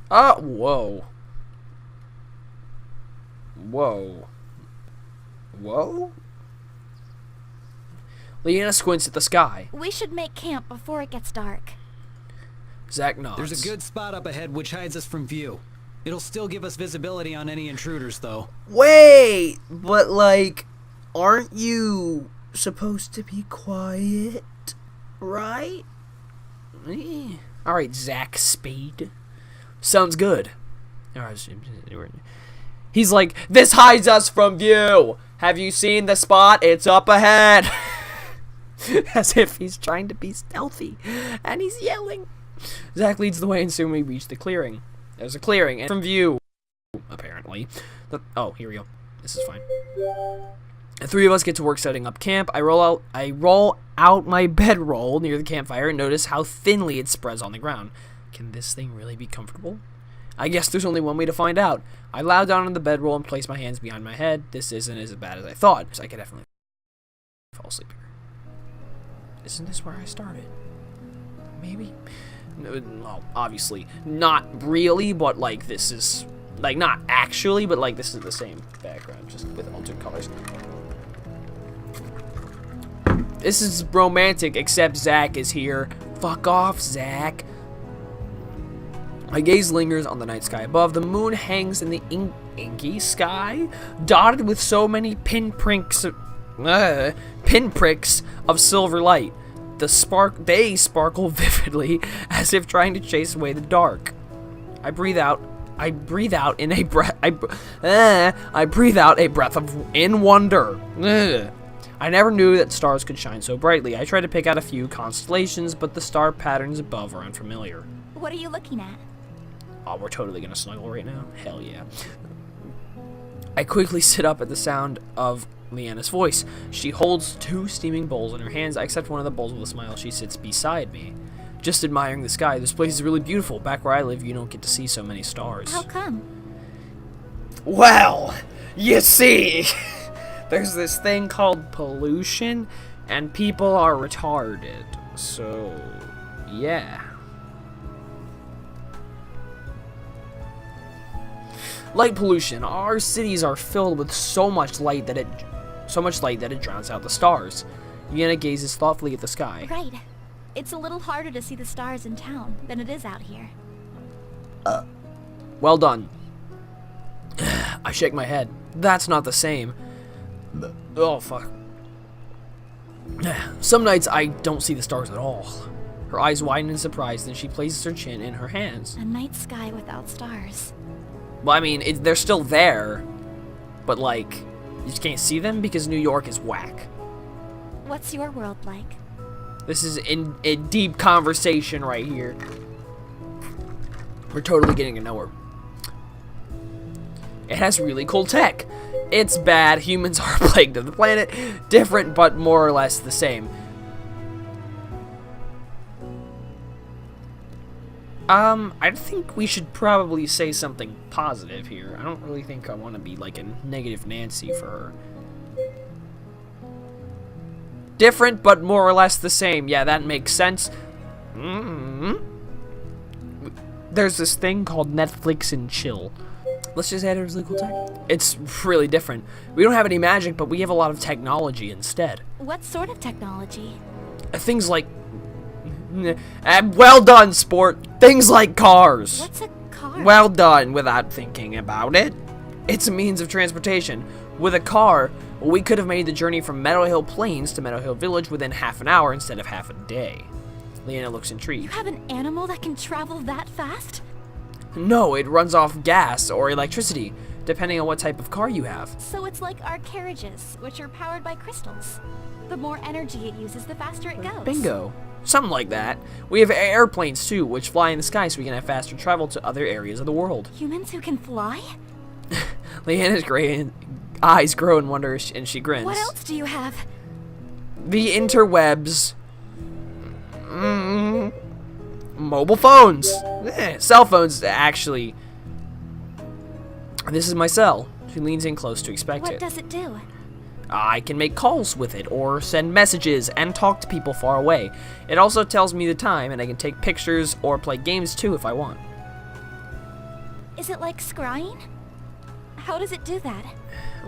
Whoa. Whoa. Whoa? Leanna squints at the sky. We should make camp before it gets dark. Zack nods. There's a good spot up ahead which hides us from view. It'll still give us visibility on any intruders, though. Wait! But, like, aren't you supposed to be quiet? Right? Alright, Zack Spade. Sounds good. He's like, this hides us from view! Have you seen the spot? It's up ahead! As if he's trying to be stealthy. And he's yelling. Zack leads the way and soon we reach the clearing. There's a clearing, and from view, apparently. Oh, here we go. This is fine. The three of us get to work setting up camp. I roll out my bedroll near the campfire and notice how thinly it spreads on the ground. Can this thing really be comfortable? I guess there's only one way to find out. I lie down on the bedroll and place my hands behind my head. This isn't as bad as I thought, so I could definitely fall asleep here. Isn't this where I started? Maybe? No, obviously. Not really, but, like, this is... Like, not actually, but, like, this is the same background, just with altered colors. This is romantic, except Zack is here. Fuck off, Zack. My gaze lingers on the night sky above. The moon hangs in the inky sky, dotted with so many pinpricks of silver light. They sparkle vividly, as if trying to chase away the dark. I breathe out a breath in wonder. Ugh. I never knew that stars could shine so brightly. I tried to pick out a few constellations, but the star patterns above are unfamiliar. What are you looking at? Oh, we're totally gonna snuggle right now? Hell yeah. I quickly sit up at the sound of Leanna's voice. She holds 2 steaming bowls in her hands. I accept one of the bowls with a smile. She sits beside me, just admiring the sky. This place is really beautiful. Back where I live, you don't get to see so many stars. How come? Well, you see, there's this thing called pollution, and people are retarded. So, yeah. Light pollution. Our cities are filled with so much light that it drowns out the stars. Leanna gazes thoughtfully at the sky. Right. It's a little harder to see the stars in town than it is out here. Well done. I shake my head. That's not the same. Oh, fuck. Some nights I don't see the stars at all. Her eyes widen in surprise, then she places her chin in her hands. A night sky without stars. Well, I mean, they're still there, but, like, you just can't see them because New York is whack. What's your world like? This is a deep conversation right here. We're totally getting to know her. It has really cool tech. It's bad. Humans are a plague to the planet. Different, but more or less the same. I think we should probably say something positive here. I don't really think I want to be like a negative Nancy for her. Different, but more or less the same. Yeah, that makes sense. There's this thing called Netflix and chill. Let's just add it as legal tech. It's really different. We don't have any magic, but we have a lot of technology instead. What sort of technology? Things like... well done, sport. Things like cars. What's a car? Well done without thinking about it. It's a means of transportation. With a car, we could have made the journey from Meadow Hill Plains to Meadow Hill Village within half an hour instead of half a day. Leanna looks intrigued. You have an animal that can travel that fast? No, it runs off gas or electricity, depending on what type of car you have. So it's like our carriages, which are powered by crystals. The more energy it uses, the faster it goes. Bingo. Something like that. We have airplanes too, which fly in the sky so we can have faster travel to other areas of the world. Humans who can fly? Leanna's eyes grow in wonder and she grins. What else do you have? The interwebs. Mobile phones. Cell phones, actually. This is my cell. She leans in close to inspect it. What does it do? I can make calls with it, or send messages, and talk to people far away. It also tells me the time, and I can take pictures or play games too if I want. Is it like scrying? How does it do that?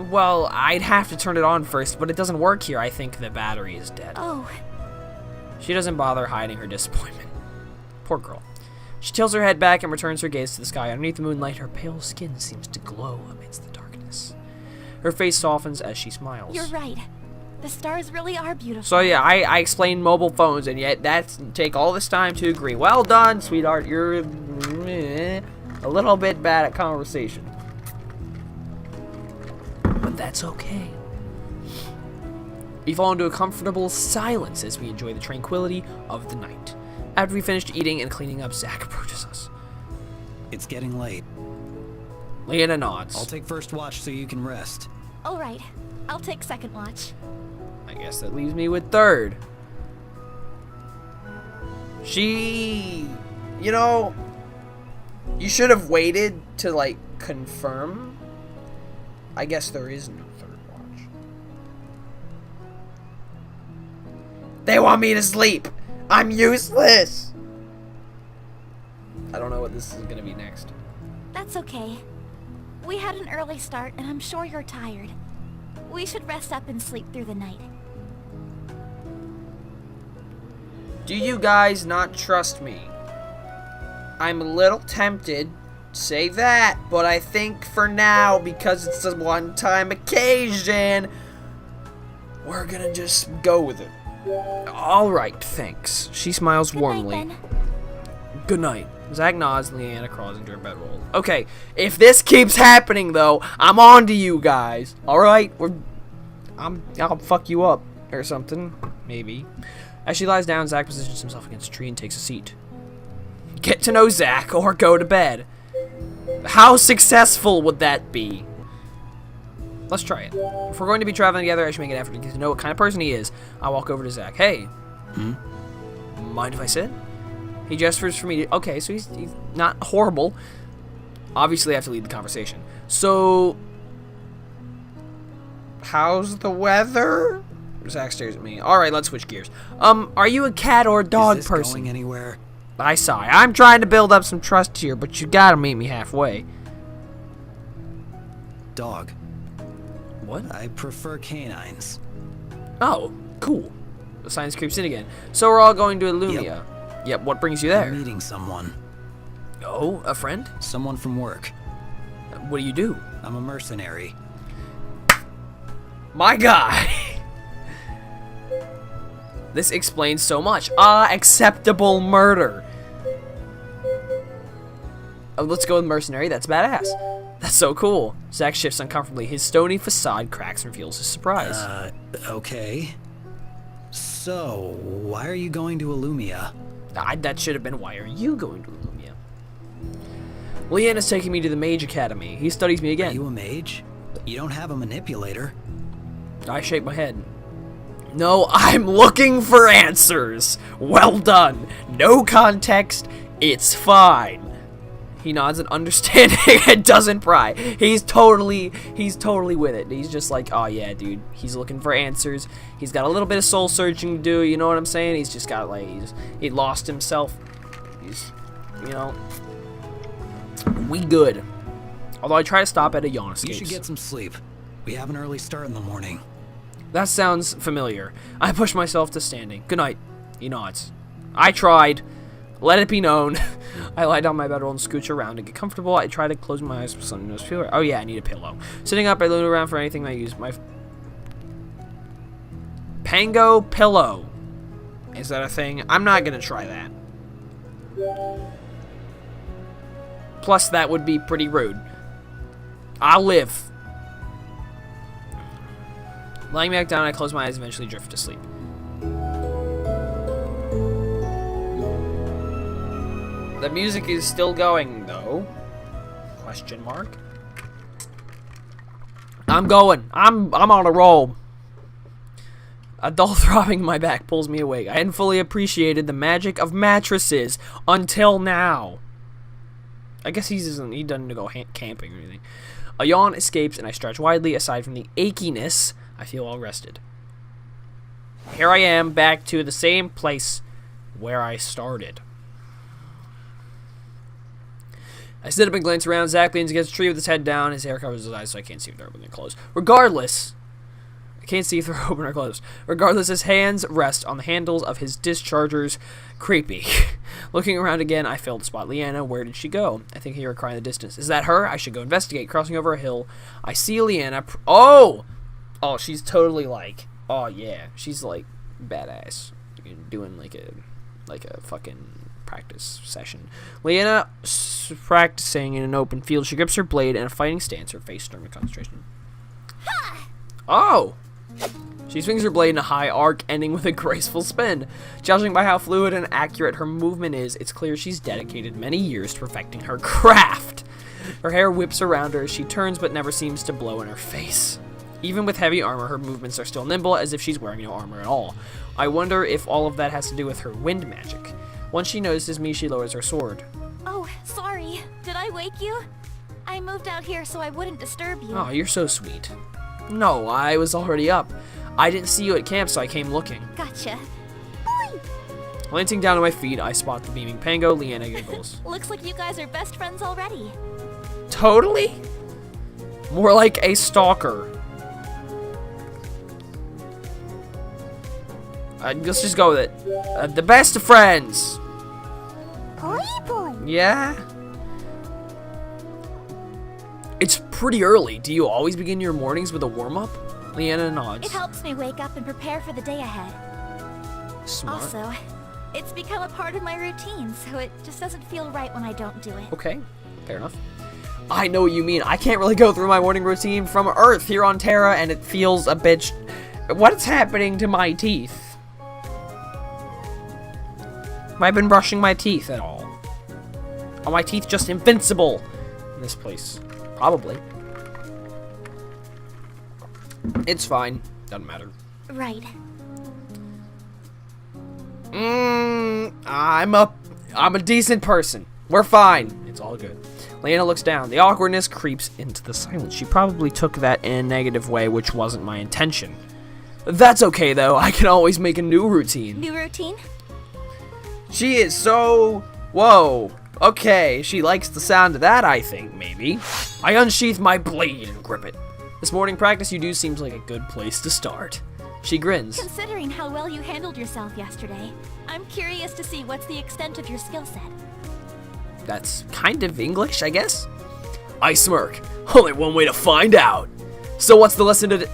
Well, I'd have to turn it on first, but it doesn't work here. I think the battery is dead. Oh, She doesn't bother hiding her disappointment. Poor girl. She tilts her head back and returns her gaze to the sky. Underneath the moonlight, her pale skin seems to glow amidst the darkness. Her face softens as she smiles. you're right. The stars really are beautiful. So yeah, I explained mobile phones, and yet take all this time to agree. Well done, sweetheart. You're a little bit bad at conversation. But that's okay. We fall into a comfortable silence as we enjoy the tranquility of the night. After we finished eating and cleaning up, Zack approaches us. It's getting late. Leanna nods. I'll take first watch so you can rest. All right, I'll take second watch. I guess that leaves me with third. She... You know... You should have waited to, like, confirm. I guess there is no third watch. They want me to sleep! I'm useless! I don't know what this is gonna be next. That's okay. We had an early start, and I'm sure you're tired. We should rest up and sleep through the night. Do you guys not trust me? I'm a little tempted to say that, but I think for now, because it's a one-time occasion, we're gonna just go with it. Alright, thanks. She smiles warmly. Good night, Good night. Zack nods, Leanna crawls into her bedroll. Okay, if this keeps happening though, I'm on to you guys. Alright? I'll fuck you up or something. Maybe. As she lies down, Zack positions himself against a tree and takes a seat. Get to know Zack or go to bed. How successful would that be? Let's try it. If we're going to be traveling together, I should make an effort to get to know what kind of person he is. I walk over to Zack. Hey. Mind if I sit? He gestures for me to... Okay, so he's not horrible. Obviously, I have to lead the conversation. So... How's the weather? Zack stares at me. Alright, let's switch gears. Are you a cat or a dog Is this person? going anywhere? I sigh. I'm trying to build up some trust here, but you gotta meet me halfway. Dog. What? I prefer canines. Oh, cool. The science creeps in again. So we're all going to Illumia. Yep, what brings you there? I'm meeting someone. Oh, a friend? Someone from work. What do you do? I'm a mercenary. My guy! This explains so much. Acceptable murder. Oh, let's go with mercenary. That's badass. That's so cool. Zack shifts uncomfortably. His stony facade cracks and reveals his surprise. Okay. So, why are you going to Illumia? That should have been, why are you going to Illumia? Leanna's taking me to the Mage Academy. He studies me Are again. you a mage? You don't have a manipulator. I shake my head. No, I'm looking for answers. Well done. No context. It's fine. He nods in understanding and doesn't pry. He's totally with it. He's just like, oh yeah, dude. He's looking for answers. He's got a little bit of soul searching to do. You know what I'm saying? He's just got like, he lost himself. He's, you know, we good. Although I try to stop at a yawn escapes. You should get some sleep. We have an early start in the morning. That sounds familiar. I push myself to standing. Good night. He nods. I tried. Let it be known. I lie down my bedroll and scooch around to get comfortable. I try to close my eyes for some nose feeler. Oh yeah, I need a pillow. Sitting up, I look around for anything. I use my Pango pillow. Is that a thing? I'm not gonna try that. Plus, that would be pretty rude. I'll live. Lying back down, I close my eyes and eventually drift to sleep. The music is still going, though. Question mark. I'm going. I'm on a roll. A dull throbbing in my back pulls me awake. I hadn't fully appreciated the magic of mattresses until now. I guess he doesn't go camping or anything. A yawn escapes and I stretch widely. Aside from the achiness, I feel well rested. Here I am, back to the same place where I started. I sit up and glance around. Zack leans against a tree with his head down. His hair covers his eyes, so I can't see if they're open or closed. Regardless, I can't see if they're open or closed. Regardless, his hands rest on the handles of his dischargers. Creepy. Looking around again, I fail to spot Leanna. Where did she go? I think I hear a cry in the distance. Is that her? I should go investigate. Crossing over a hill, I see Leanna. Oh, she's totally like, oh yeah, she's like badass, doing like a fucking practice session. Leanna practicing in an open field. She grips her blade in a fighting stance, her face stern with concentration. Oh! She swings her blade in a high arc, ending with a graceful spin. Judging by how fluid and accurate her movement is, it's clear she's dedicated many years to perfecting her craft. Her hair whips around her as she turns, but never seems to blow in her face. Even with heavy armor, her movements are still nimble, as if she's wearing no armor at all. I wonder if all of that has to do with her wind magic. Once she notices me, she lowers her sword. Oh, sorry. Did I wake you? I moved out here so I wouldn't disturb you. Oh, you're so sweet. No, I was already up. I didn't see you at camp, so I came looking. Gotcha. Glancing down at my feet, I spot the beaming Pango. Leanna giggles. Looks like you guys are best friends already. Totally? More like a stalker. Let's just go with it. The best of friends. Yeah? It's pretty early. Do you always begin your mornings with a warm-up? Leanna nods. It helps me wake up and prepare for the day ahead. Smart. Also, it's become a part of my routine, so it just doesn't feel right when I don't do it. Okay, fair enough. I know what you mean. I can't really go through my morning routine from Earth here on Terra, and it feels a bit... What's happening to my teeth? Have I been brushing my teeth at all? Are my teeth just invincible in this place? Probably. It's fine. Doesn't matter. Right. I'm a decent person. We're fine. It's all good. Leanna looks down. The awkwardness creeps into the silence. She probably took that in a negative way, which wasn't my intention. That's okay, though. I can always make a new routine. New routine? She is so... Whoa. Okay, she likes the sound of that, I think, maybe. I unsheath my blade and grip it. This morning practice you do seems like a good place to start. She grins. Considering how well you handled yourself yesterday, I'm curious to see what's the extent of your skill set. That's kind of English, I guess? I smirk. Only one way to find out. So what's the lesson today?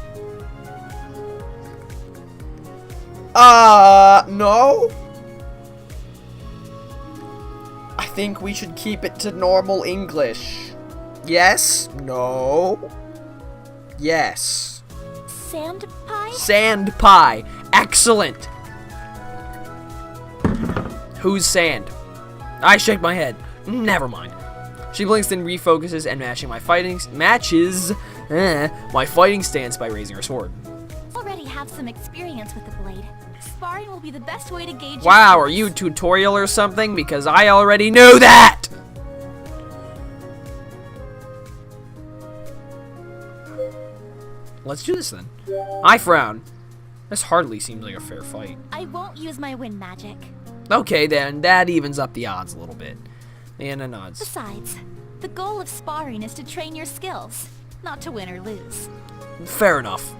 No? I think we should keep it to normal English. Yes? No? Yes. Sand pie? Sand pie. Excellent. Who's sand? I shake my head. Never mind. She blinks and refocuses and my fighting stance by raising her sword. Already have some experience with the blade. Sparring will be the best way to gauge. Wow, are you a tutorial or something? Because I already knew that! Let's do this then. I frown. This hardly seems like a fair fight. I won't use my wind magic. Okay then, that evens up the odds a little bit. Leanna nods. Besides, the goal of sparring is to train your skills, not to win or lose. Fair enough.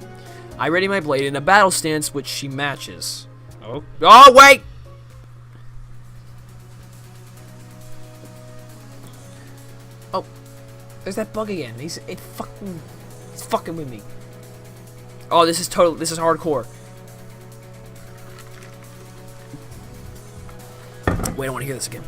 I ready my blade in a battle stance, which she matches. Oh, wait! Oh, there's that bug again. He's fucking with me. Oh, this is hardcore. Wait, I don't want to hear this again.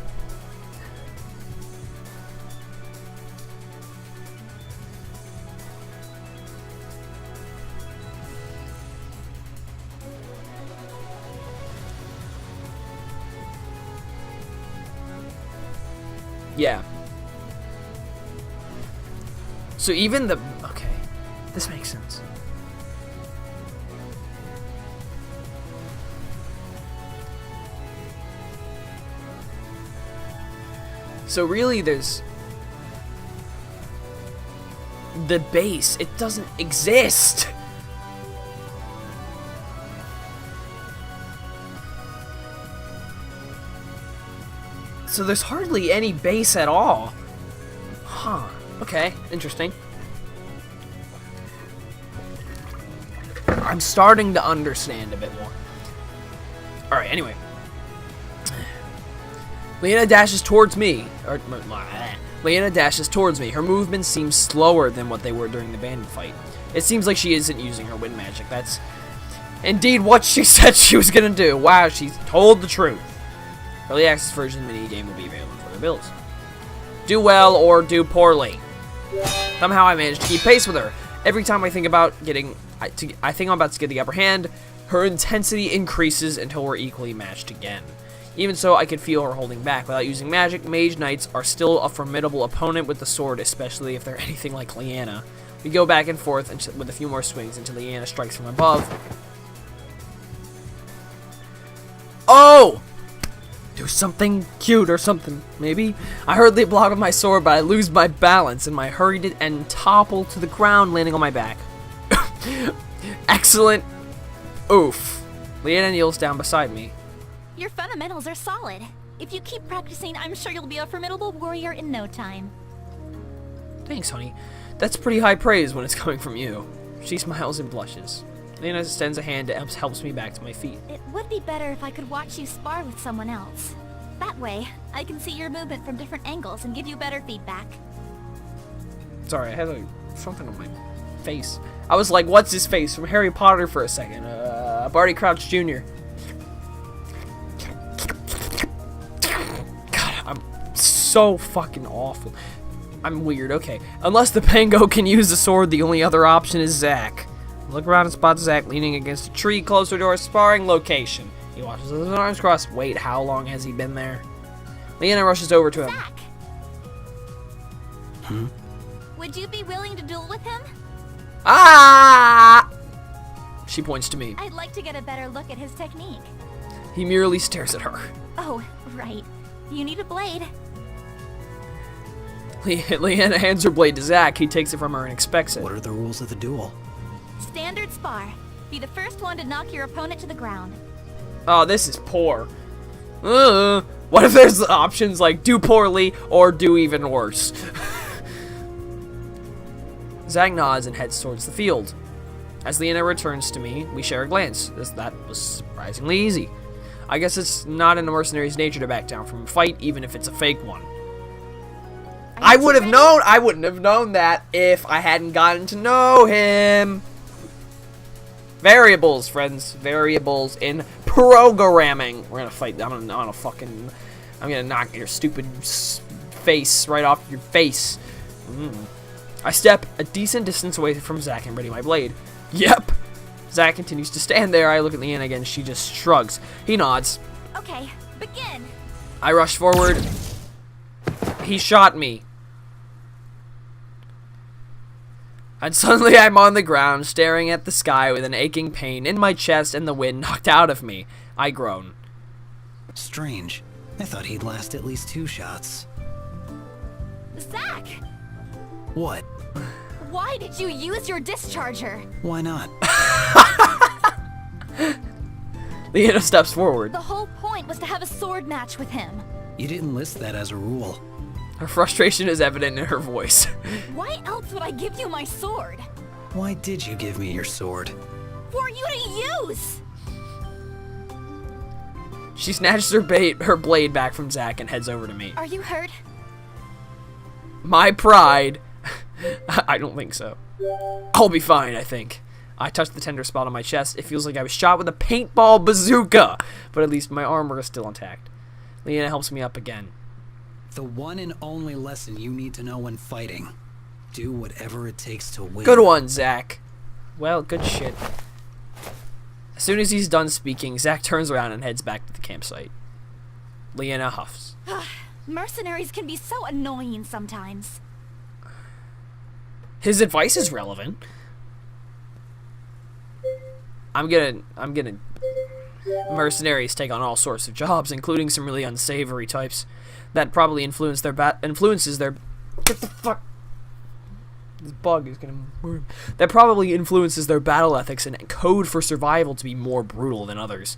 Yeah. So even the... Okay. This makes sense. So really there's... The base. It doesn't exist. So there's hardly any base at all. Huh. Okay, interesting. I'm starting to understand a bit more. Alright, anyway. Leanna dashes towards me. Leanna dashes towards me. Her movements seem slower than what they were during the bandit fight. It seems like she isn't using her wind magic. That's indeed what she said she was gonna do. Wow, she's told the truth. Early access version minigame will be available for their builds. Do well or do poorly. Somehow I managed to keep pace with her. Every time I think about getting, I think I'm about to get the upper hand, her intensity increases until we're equally matched again. Even so, I could feel her holding back. Without using magic, Mage Knights are still a formidable opponent with the sword, especially if they're anything like Leanna. We go back and forth with a few more swings until Leanna strikes from above. Oh! Do something cute or something, maybe? I hurriedly block with my sword, but I lose my balance in my hurry and topple to the ground, landing on my back. Excellent. Oof. Leanna kneels down beside me. Your fundamentals are solid. If you keep practicing, I'm sure you'll be a formidable warrior in no time. Thanks, honey. That's pretty high praise when it's coming from you. She smiles and blushes. Leanna extends a hand that helps me back to my feet. It would be better if I could watch you spar with someone else. That way, I can see your movement from different angles and give you better feedback. Sorry, I had something on my face. I was like, what's his face? From Harry Potter for a second. Barty Crouch Jr. God, I'm so fucking awful. I'm weird, okay. Unless the Pango can use the sword, the only other option is Zack. Look around and spot Zack leaning against a tree closer to our sparring location. He watches with his arms crossed. Wait, how long has he been there? Leanna rushes over to him. Zack! Would you be willing to duel with him? Ah! She points to me. I'd like to get a better look at his technique. He merely stares at her. Oh, right. You need a blade. Leanna hands her blade to Zack. He takes it from her and expects it. What are the rules of the duel? Standard spar. Be the first one to knock your opponent to the ground. Oh, this is poor. What if there's options like do poorly or do even worse? Zack nods and heads towards the field. As Leanna returns to me, we share a glance. That was surprisingly easy. I guess it's not in a mercenary's nature to back down from a fight, even if it's a fake one. I wouldn't have known that if I hadn't gotten to know him. Variables, friends. Variables in programming. We're gonna fight. I'm gonna knock your stupid face right off your face. I step a decent distance away from Zack and ready my blade. Yep. Zack continues to stand there. I look at Leanna again. She just shrugs. He nods. Okay, begin. I rush forward. He shot me. And suddenly I'm on the ground, staring at the sky with an aching pain in my chest and the wind knocked out of me. I groan. Strange. I thought he'd last at least 2 shots. Zack! What? Why did you use your discharger? Why not? Leanna steps forward. The whole point was to have a sword match with him. You didn't list that as a rule. Her frustration is evident in her voice. Why else would I give you my sword? Why did you give me your sword? For you to use! She snatches her blade back from Zack and heads over to me. Are you hurt? My pride. I don't think so. I'll be fine, I think. I touch the tender spot on my chest. It feels like I was shot with a paintball bazooka, but at least my armor is still intact. Leanna helps me up again. The one and only lesson you need to know when fighting. Do whatever it takes to win. Good one, Zack. Well, good shit. As soon as he's done speaking, Zack turns around and heads back to the campsite. Leanna huffs. Mercenaries can be so annoying sometimes. His advice is relevant. I'm gonna mercenaries take on all sorts of jobs, including some really unsavory types that probably influences their get the fuck. This bug is gonna murder. That probably influences their battle ethics and code for survival to be more brutal than others.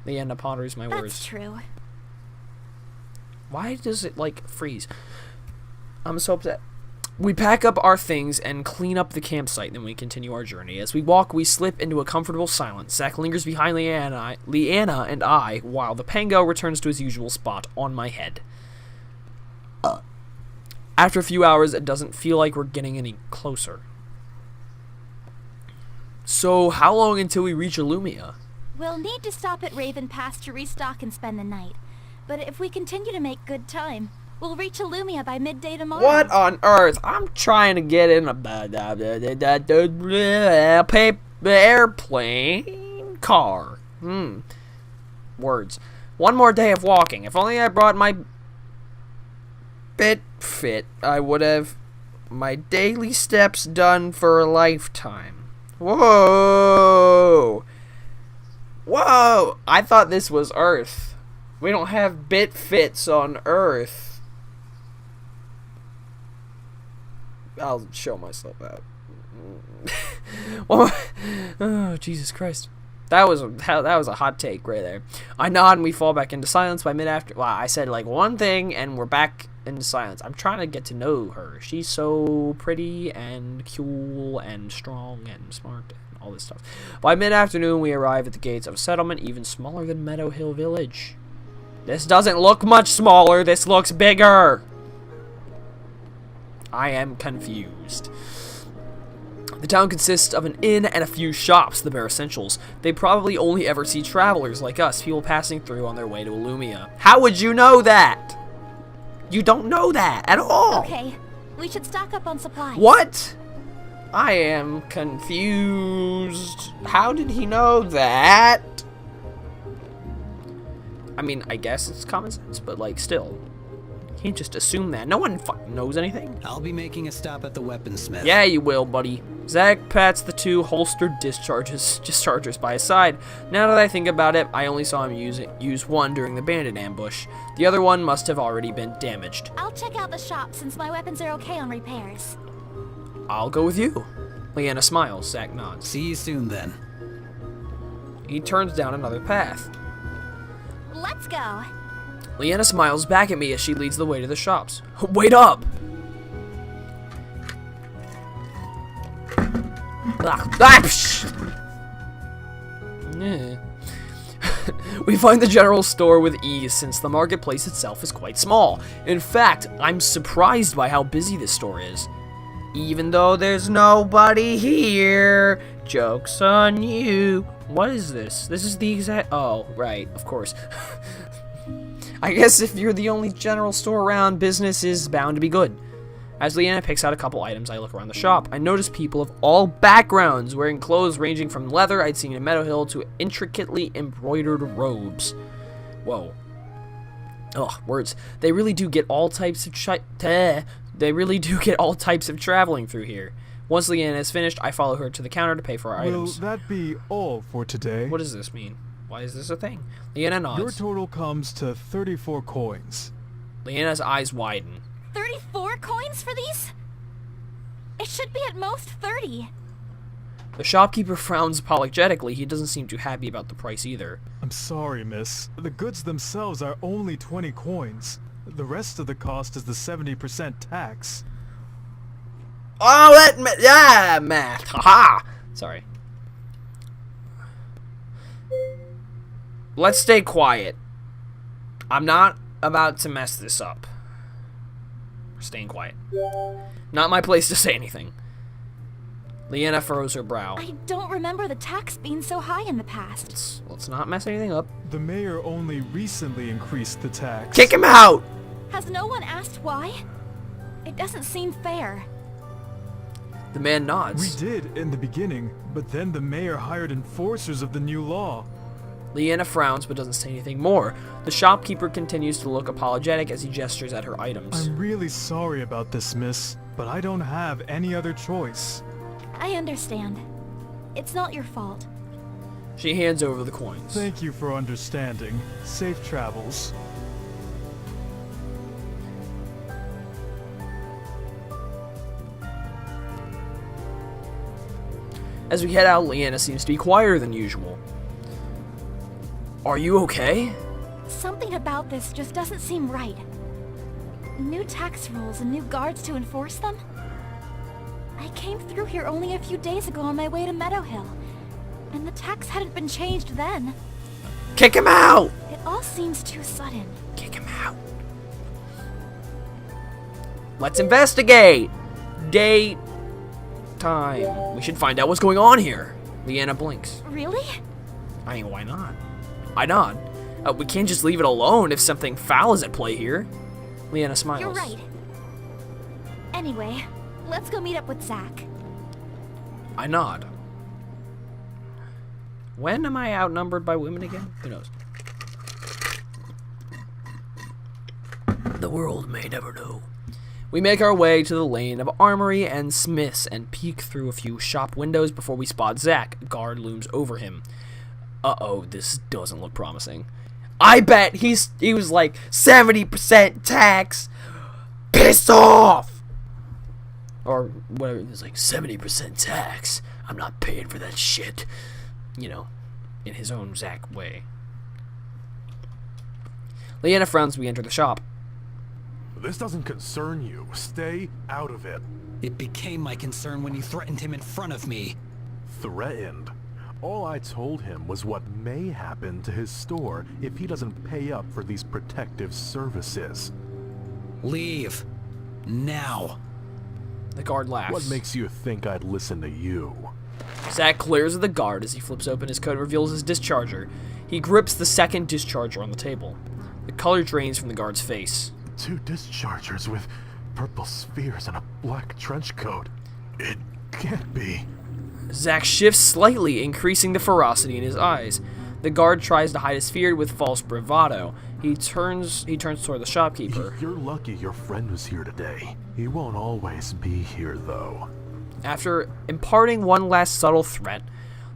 Leanna ponders my words. That's true. Why does it like freeze? I'm so upset. We pack up our things and clean up the campsite, then we continue our journey. As we walk, we slip into a comfortable silence. Zack lingers behind Leanna and I, while the Pango returns to his usual spot on my head. After a few hours, it doesn't feel like we're getting any closer. So, how long until we reach Illumia? We'll need to stop at Raven Pass to restock and spend the night. But if we continue to make good time, we'll reach Illumia by midday tomorrow. What on earth? I'm trying to get in a airplane car. Words. One more day of walking. If only I brought my fit, I would have my daily steps done for a lifetime. Whoa! Whoa! I thought this was Earth. We don't have bit fits on Earth. I'll show myself out. Oh, Jesus Christ. That was a hot take right there. I nod and we fall back into silence by mid-after. Wow, I said like one thing and we're back into silence. I'm trying to get to know her. She's so pretty and cool and strong and smart and all this stuff. By mid-afternoon, we arrive at the gates of a settlement even smaller than Meadow Hill Village. This doesn't look much smaller. This looks bigger. I am confused. The town consists of an inn and a few shops, the bare essentials. They probably only ever see travelers like us, people passing through on their way to Illumia. How would you know that? You don't know that at all. Okay, we should stock up on supplies. What? I am confused. How did he know that? I mean, I guess it's common sense, but like still. You can't just assume that. No one fucking knows anything. I'll be making a stop at the weaponsmith. Yeah, you will, buddy. Zack pats the two holstered dischargers by his side. Now that I think about it, I only saw him use one during the bandit ambush. The other one must have already been damaged. I'll check out the shop since my weapons are okay on repairs. I'll go with you. Leanna smiles. Zack nods. See you soon then. He turns down another path. Let's go. Leanna smiles back at me as she leads the way to the shops. Wait up! We find the general store with ease since the marketplace itself is quite small. In fact, I'm surprised by how busy this store is. Even though there's nobody here, joke's on you. What is this? This is the exact... Oh, right, of course. I guess if you're the only general store around, business is bound to be good. As Leanna picks out a couple items, I look around the shop. I notice people of all backgrounds wearing clothes ranging from leather I'd seen in Meadow Hill to intricately embroidered robes. Whoa. Ugh, words. They really do get all types of traveling through here. Once Leanna is finished, I follow her to the counter to pay for our items. Will that be all for today? What does this mean? Why is this a thing? Leanna nods. Your total comes to 34 coins. Leanna's eyes widen. 34 coins for these? It should be at most 30. The shopkeeper frowns apologetically. He doesn't seem too happy about the price either. I'm sorry, miss. The goods themselves are only 20 coins. The rest of the cost is the 70% tax. Oh, math. Haha. Sorry. Let's stay quiet. I'm not about to mess this up. We're staying quiet. Not my place to say anything. Leanna furrows her brow. I don't remember the tax being so high in the past. Let's not mess anything up. The mayor only recently increased the tax. Kick him out! Has no one asked why? It doesn't seem fair. The man nods. We did in the beginning, but then the mayor hired enforcers of the new law. Leanna frowns but doesn't say anything more. The shopkeeper continues to look apologetic as he gestures at her items. I'm really sorry about this, miss, but I don't have any other choice. I understand. It's not your fault. She hands over the coins. Thank you for understanding. Safe travels. As we head out, Leanna seems to be quieter than usual. Are you okay? Something about this just doesn't seem right. New tax rules and new guards to enforce them? I came through here only a few days ago on my way to Meadow Hill, and the tax hadn't been changed then. Kick him out! It all seems too sudden. Kick him out. Let's investigate! Date. Time. We should find out what's going on here. Leanna blinks. Really? I mean, why not? Why not? We can't just leave it alone if something foul is at play here. Leanna smiles. You're right. Anyway, let's go meet up with Zack. I nod. When am I outnumbered by women again? Who knows? The world may never know. We make our way to the lane of armory and smiths and peek through a few shop windows before we spot Zack. A guard looms over him. Uh-oh, this doesn't look promising. I bet he was like 70% tax. Pissed off! Or whatever, it was like 70% tax. I'm not paying for that shit. You know, in his own Zack way. Leanna frowns as we enter the shop. This doesn't concern you. Stay out of it. It became my concern when you threatened him in front of me. Threatened? All I told him was what may happen to his store if he doesn't pay up for these protective services. Leave. Now. The guard laughs. What makes you think I'd listen to you? Zack glares at the guard as he flips open his coat and reveals his discharger. He grips the second discharger on the table. The color drains from the guard's face. 2 dischargers with purple spheres and a black trench coat. It can't be. Zack shifts slightly, increasing the ferocity in his eyes. The guard tries to hide his fear with false bravado. He turns toward the shopkeeper. You're lucky your friend was here today. He won't always be here, though. After imparting one last subtle threat,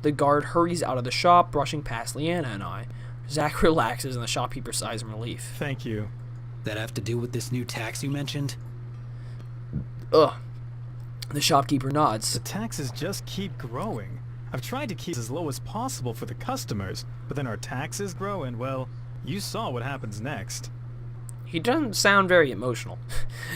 the guard hurries out of the shop, brushing past Leanna and I. Zack relaxes and the shopkeeper sighs in relief. Thank you. That have to do with this new tax you mentioned? Ugh. The shopkeeper nods. The taxes just keep growing. I've tried to keep as low as possible for the customers, but then our taxes grow and, well, you saw what happens next. He doesn't sound very emotional.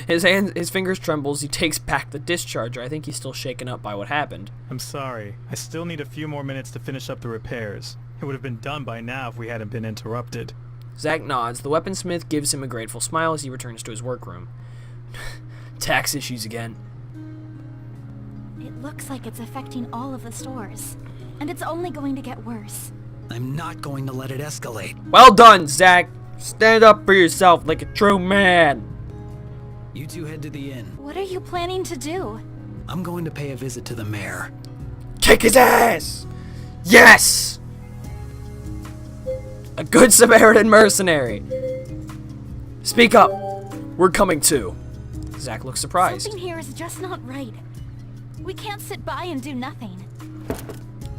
His fingers tremble as he takes back the discharger. I think he's still shaken up by what happened. I'm sorry. I still need a few more minutes to finish up the repairs. It would have been done by now if we hadn't been interrupted. Zack nods. The weaponsmith gives him a grateful smile as he returns to his workroom. Tax issues again. It looks like it's affecting all of the stores, and it's only going to get worse. I'm not going to let it escalate. Well done, Zack. Stand up for yourself like a true man. You two head to the inn. What are you planning to do? I'm going to pay a visit to the mayor. Kick his ass! Yes! A good Samaritan mercenary. Speak up. We're coming too. Zack looks surprised. Something here is just not right. We can't sit by and do nothing.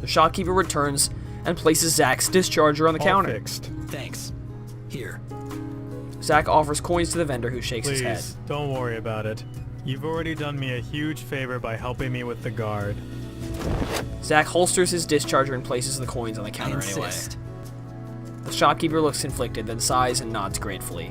The shopkeeper returns and places Zack's discharger on the All counter. fixed. Thanks. Here. Zack offers coins to the vendor, who shakes his head. Please, don't worry about it. You've already done me a huge favor by helping me with the guard. Zack holsters his discharger and places the coins on the I counter anyway. insist. The shopkeeper looks conflicted, then sighs and nods gratefully.